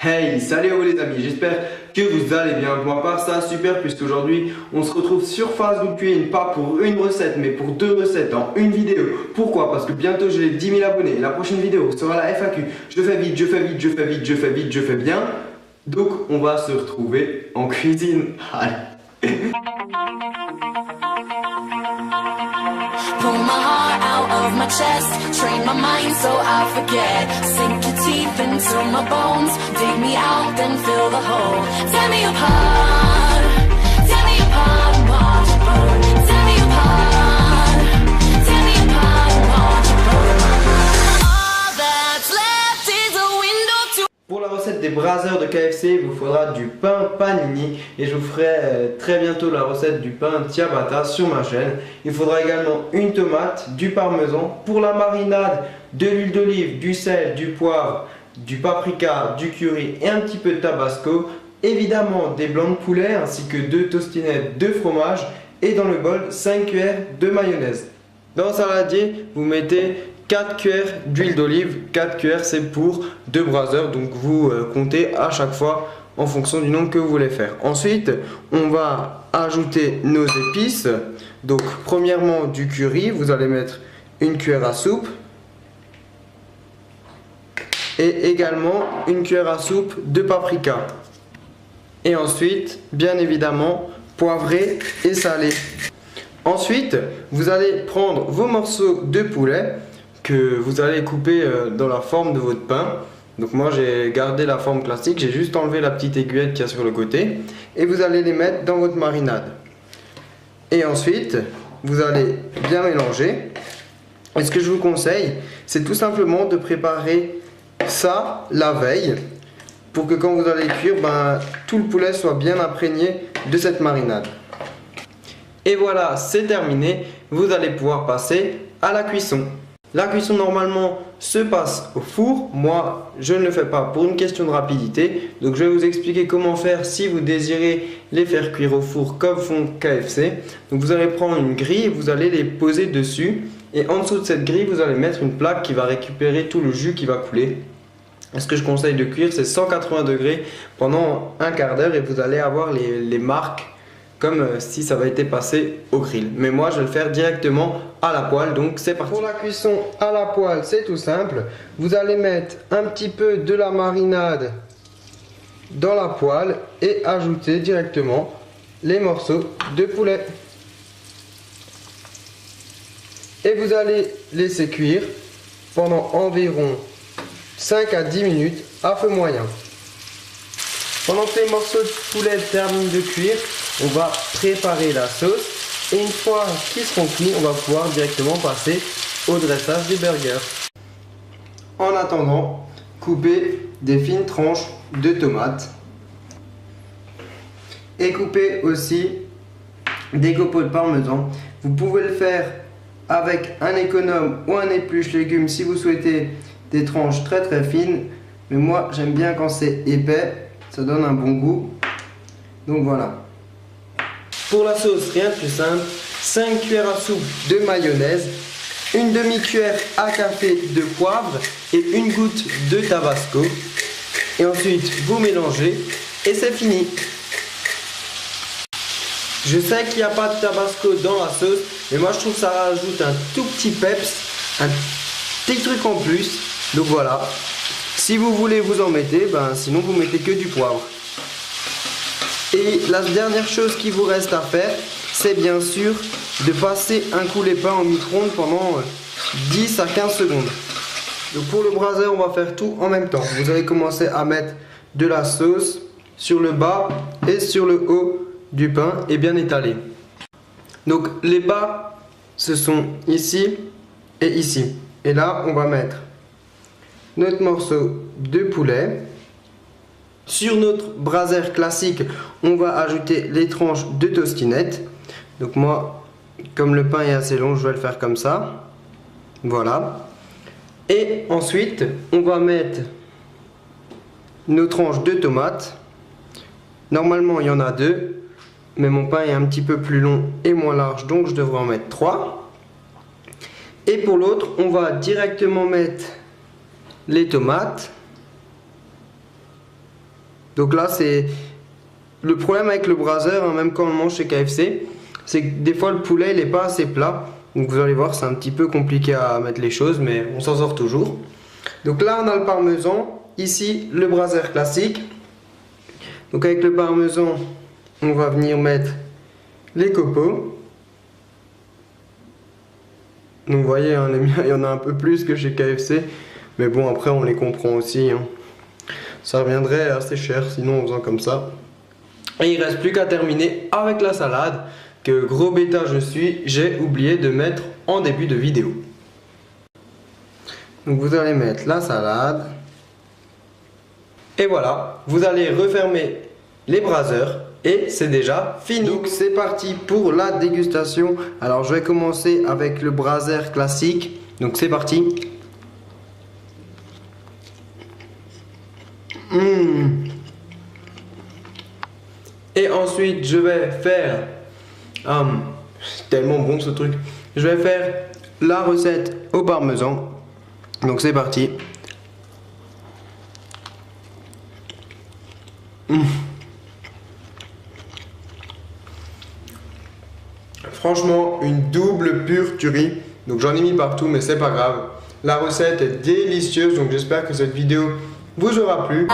Hey, salut à vous les amis, j'espère que vous allez bien. Pour ma part, ça super puisqu'aujourd'hui on se retrouve sur Facebook Cuisine, pas pour une recette mais pour deux recettes en une vidéo. Pourquoi? Parce que bientôt j'ai les 10 000 abonnés et la prochaine vidéo sera la FAQ. Je fais vite, je fais vite, je fais vite, je fais vite, je fais bien. Donc on va se retrouver en cuisine. Allez. Pull my heart out of my chest, train my mind so I forget. Sink your teeth into my bones, dig me out, then fill the hole. Tear me apart and watch it burn. Tear me apart and watch it burn. All that's left is a window to... Pour la recette des brazzers de KFC, il vous faudra du pain panini et je vous ferai très bientôt la recette du pain ciabatta sur ma chaîne. Il faudra également une tomate, du parmesan. Pour la marinade, de l'huile d'olive, du sel, du poivre, du paprika, du curry et un petit peu de tabasco. Évidemment des blancs de poulet ainsi que 2 tostinettes de fromage et dans le bol 5 cuillères de mayonnaise. Dans le saladier, vous mettez 4 cuillères d'huile d'olive, 4 cuillères c'est pour 2 brazzers, donc vous comptez à chaque fois en fonction du nombre que vous voulez faire. Ensuite, on va ajouter nos épices. Donc premièrement du curry, vous allez mettre une cuillère à soupe. Et également une cuillère à soupe de paprika. Et ensuite, bien évidemment, poivré et salé. Ensuite, vous allez prendre vos morceaux de poulet que vous allez couper dans la forme de votre pain. Donc moi j'ai gardé la forme classique, j'ai juste enlevé la petite aiguillette qu'il y a sur le côté. Et vous allez les mettre dans votre marinade. Et ensuite, vous allez bien mélanger. Et ce que je vous conseille, c'est tout simplement de préparer ça la veille. Pour que quand vous allez cuire, tout le poulet soit bien imprégné de cette marinade. Et voilà, c'est terminé. Vous allez pouvoir passer à la cuisson. La cuisson normalement se passe au four. Moi, je ne le fais pas pour une question de rapidité. Donc je vais vous expliquer comment faire si vous désirez les faire cuire au four comme font KFC. Donc vous allez prendre une grille et vous allez les poser dessus. Et en dessous de cette grille, vous allez mettre une plaque qui va récupérer tout le jus qui va couler. Et ce que je conseille de cuire, c'est 180 degrés pendant un quart d'heure et vous allez avoir les marques comme si ça avait été passé au grill. Mais moi, je vais le faire directement à la poêle, donc c'est parti. Pour la cuisson à la poêle, c'est tout simple. Vous allez mettre un petit peu de la marinade dans la poêle et ajouter directement les morceaux de poulet. Et vous allez laisser cuire pendant environ 5 à 10 minutes à feu moyen. Pendant que les morceaux de poulet terminent de cuire, on va préparer la sauce. Et une fois qu'ils seront cuits, on va pouvoir directement passer au dressage du burger. En attendant, coupez des fines tranches de tomates. Et coupez aussi des copeaux de parmesan. Vous pouvez le faire avec un économe ou un épluche légumes si vous souhaitez des tranches très fines. Mais moi, j'aime bien quand c'est épais. Ça donne un bon goût. Donc voilà. Pour la sauce, rien de plus simple. 5 cuillères à soupe de mayonnaise, une demi-cuillère à café de poivre et une goutte de tabasco. Et ensuite, vous mélangez et c'est fini. Je sais qu'il n'y a pas de tabasco dans la sauce, mais moi je trouve que ça rajoute un tout petit peps, un petit truc en plus. Donc voilà. Si vous voulez vous en mettez, sinon vous mettez que du poivre. Et la dernière chose qu'il vous reste à faire, c'est bien sûr de passer un coup les pains au micro-ondes pendant 10 à 15 secondes. Donc pour le brasser, on va faire tout en même temps. Vous allez commencer à mettre de la sauce sur le bas et sur le haut du pain et bien étalé. Donc les bas, ce sont ici et ici. Et là, on va mettre notre morceau de poulet. Sur notre brasser classique, on va ajouter les tranches de tostinettes. Donc moi, comme le pain est assez long, je vais le faire comme ça. Voilà. Et ensuite, on va mettre nos tranches de tomates. Normalement, il y en a 2. Mais mon pain est un petit peu plus long et moins large, donc je devrais en mettre 3. Et pour l'autre, on va directement mettre les tomates. Donc là, c'est le problème avec le braser, hein, même quand on le mange chez KFC, c'est que des fois le poulet il n'est pas assez plat. Donc vous allez voir, c'est un petit peu compliqué à mettre les choses, mais on s'en sort toujours. Donc là, on a le parmesan. Ici, le braser classique. Donc avec le parmesan, on va venir mettre les copeaux. Donc vous voyez, hein, il y en a un peu plus que chez KFC. Mais bon, après, on les comprend aussi. Hein. Ça reviendrait assez cher, sinon en faisant comme ça. Et il ne reste plus qu'à terminer avec la salade. Que gros bêta je suis, j'ai oublié de mettre en début de vidéo. Donc vous allez mettre la salade. Et voilà, vous allez refermer les brasers et c'est déjà fini. Donc c'est parti pour la dégustation. Alors je vais commencer avec le braser classique. Donc c'est parti. Et ensuite je vais faire... c'est tellement bon ce truc. Je vais faire la recette au parmesan. Donc c'est parti. Franchement, une double pure tuerie. Donc j'en ai mis partout, mais c'est pas grave. La recette est délicieuse, donc j'espère que cette vidéo vous aura plu.